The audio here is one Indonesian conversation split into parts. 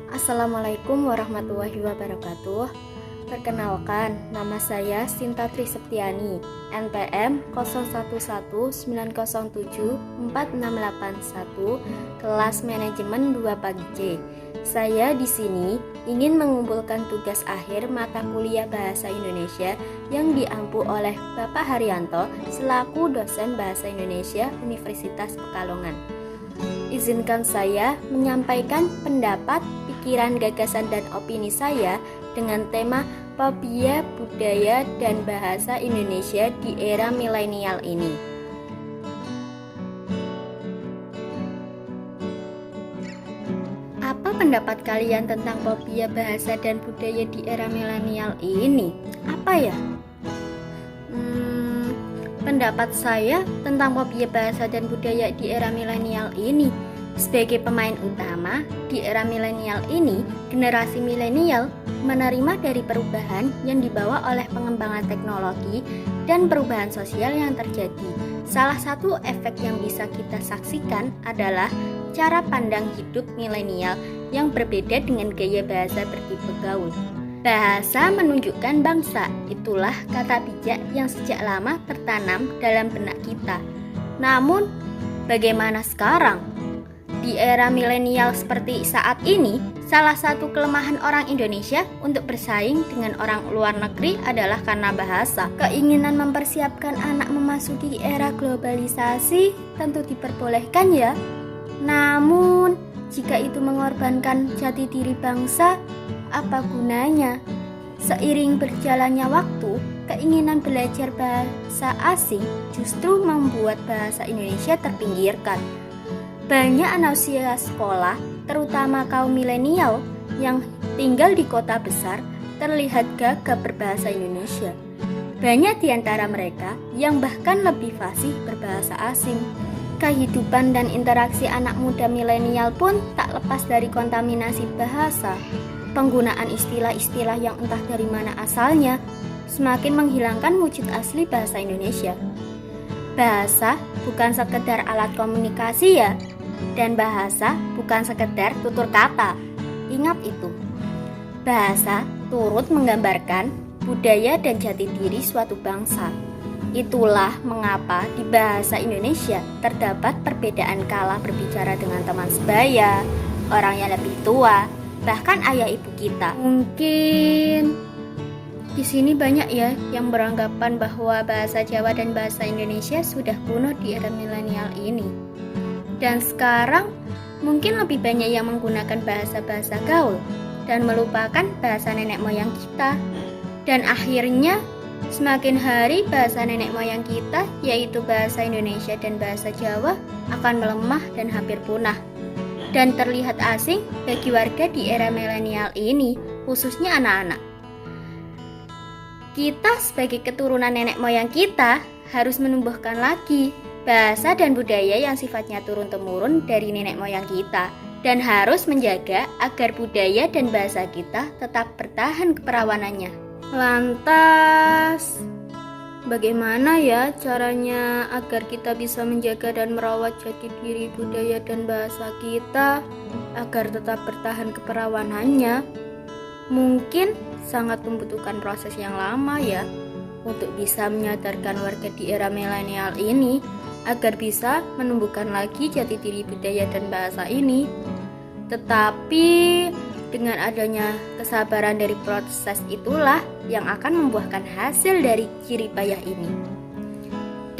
Assalamualaikum warahmatullahi wabarakatuh. Perkenalkan, nama saya Sinta Triseptiani, NPM 0119074681, kelas manajemen 2 pagi C. Saya di sini ingin mengumpulkan tugas akhir mata kuliah Bahasa Indonesia yang diampu oleh Bapak Haryanto selaku dosen Bahasa Indonesia Universitas Pekalongan. Izinkan saya menyampaikan pendapat, pikiran, gagasan, dan opini saya dengan tema Fobia Budaya dan Bahasa Indonesia di era milenial ini. Apa pendapat kalian tentang fobia bahasa dan budaya di era milenial ini? Apa ya? Pendapat saya tentang fobia bahasa dan budaya di era milenial ini, sebagai pemain utama di era milenial ini, generasi milenial menerima dari perubahan yang dibawa oleh pengembangan teknologi dan perubahan sosial yang terjadi. Salah satu efek yang bisa kita saksikan adalah cara pandang hidup milenial yang berbeda dengan gaya bahasa bertipe gaul. Bahasa menunjukkan bangsa, itulah kata bijak yang sejak lama tertanam dalam benak kita. Namun, bagaimana sekarang? Di era milenial seperti saat ini, salah satu kelemahan orang Indonesia untuk bersaing dengan orang luar negeri adalah karena bahasa. Keinginan mempersiapkan anak memasuki era globalisasi tentu diperbolehkan ya. Namun, jika itu mengorbankan jati diri bangsa, apa gunanya? Seiring berjalannya waktu, keinginan belajar bahasa asing justru membuat bahasa Indonesia terpinggirkan. Banyak anak usia sekolah, terutama kaum milenial yang tinggal di kota besar, terlihat gagap berbahasa Indonesia. Banyak di antara mereka yang bahkan lebih fasih berbahasa asing. Kehidupan dan interaksi anak muda milenial pun tak lepas dari kontaminasi bahasa. Penggunaan istilah-istilah yang entah dari mana asalnya semakin menghilangkan wujud asli bahasa Indonesia. Bahasa bukan sekedar alat komunikasi ya, dan bahasa bukan sekedar tutur kata. Ingat itu. Bahasa turut menggambarkan budaya dan jati diri suatu bangsa. Itulah mengapa di bahasa Indonesia terdapat perbedaan kala berbicara dengan teman sebaya, orang yang lebih tua, bahkan ayah ibu kita. Mungkin di sini banyak ya yang beranggapan bahwa bahasa Jawa dan bahasa Indonesia sudah punah di era milenial ini. Dan sekarang mungkin lebih banyak yang menggunakan bahasa-bahasa gaul dan melupakan bahasa nenek moyang kita. Dan akhirnya semakin hari bahasa nenek moyang kita, yaitu bahasa Indonesia dan bahasa Jawa, akan melemah dan hampir punah dan terlihat asing bagi warga di era milenial ini, khususnya anak-anak. Kita sebagai keturunan nenek moyang kita harus menumbuhkan lagi bahasa dan budaya yang sifatnya turun-temurun dari nenek moyang kita, dan harus menjaga agar budaya dan bahasa kita tetap bertahan keperawanannya. Lantas, bagaimana ya caranya agar kita bisa menjaga dan merawat jati diri budaya dan bahasa kita agar tetap bertahan keperawanannya? Mungkin sangat membutuhkan proses yang lama ya untuk bisa menyadarkan warga di era milenial ini agar bisa menumbuhkan lagi jati diri budaya dan bahasa ini. Tetapi dengan adanya kesabaran dari proses itulah yang akan membuahkan hasil dari jerih payah ini.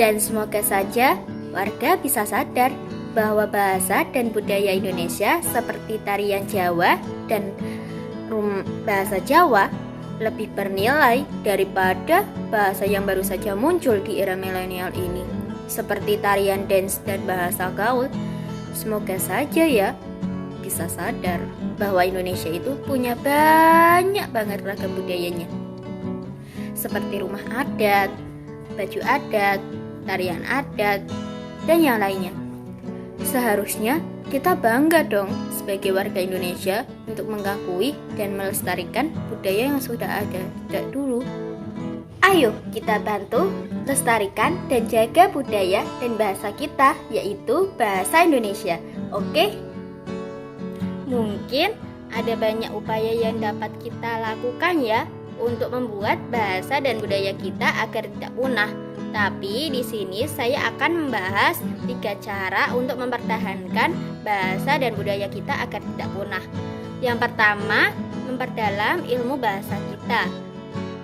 Dan semoga saja warga bisa sadar bahwa bahasa dan budaya Indonesia seperti tarian Jawa dan bahasa Jawa lebih bernilai daripada bahasa yang baru saja muncul di era milenial ini, seperti tarian dance dan bahasa gaul. Semoga saja ya bisa sadar bahwa Indonesia itu punya banyak banget ragam budayanya, seperti rumah adat, baju adat, tarian adat, dan yang lainnya. Seharusnya kita bangga dong sebagai warga Indonesia untuk mengakui dan melestarikan budaya yang sudah ada sejak dulu. Ayo kita bantu lestarikan dan jaga budaya dan bahasa kita, yaitu bahasa Indonesia. Oke? Mungkin ada banyak upaya yang dapat kita lakukan ya untuk membuat bahasa dan budaya kita agar tidak punah. Tapi di sini saya akan membahas 3 cara untuk mempertahankan bahasa dan budaya kita agar tidak punah. Yang pertama, memperdalam ilmu bahasa kita.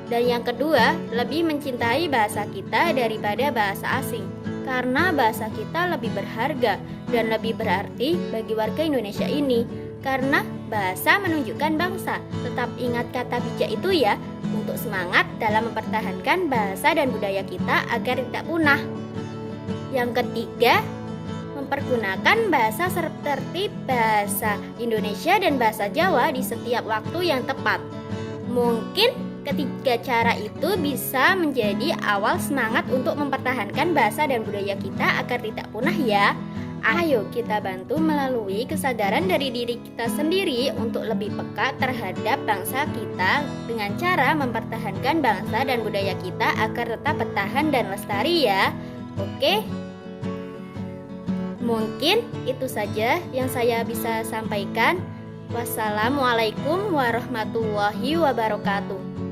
Dan yang kedua, lebih mencintai bahasa kita daripada bahasa asing. Karena bahasa kita lebih berharga dan lebih berarti bagi warga Indonesia ini. Karena bahasa menunjukkan bangsa. Tetap ingat kata bijak itu ya, untuk semangat dalam mempertahankan bahasa dan budaya kita agar tidak punah. Yang ketiga, mempergunakan bahasa seperti bahasa Indonesia dan bahasa Jawa di setiap waktu yang tepat. Mungkin ketiga cara itu bisa menjadi awal semangat untuk mempertahankan bahasa dan budaya kita agar tidak punah ya. Ayo kita bantu melalui kesadaran dari diri kita sendiri untuk lebih peka terhadap bangsa kita dengan cara mempertahankan bangsa dan budaya kita agar tetap bertahan dan lestari ya. Oke? Mungkin itu saja yang saya bisa sampaikan. Wassalamualaikum warahmatullahi wabarakatuh.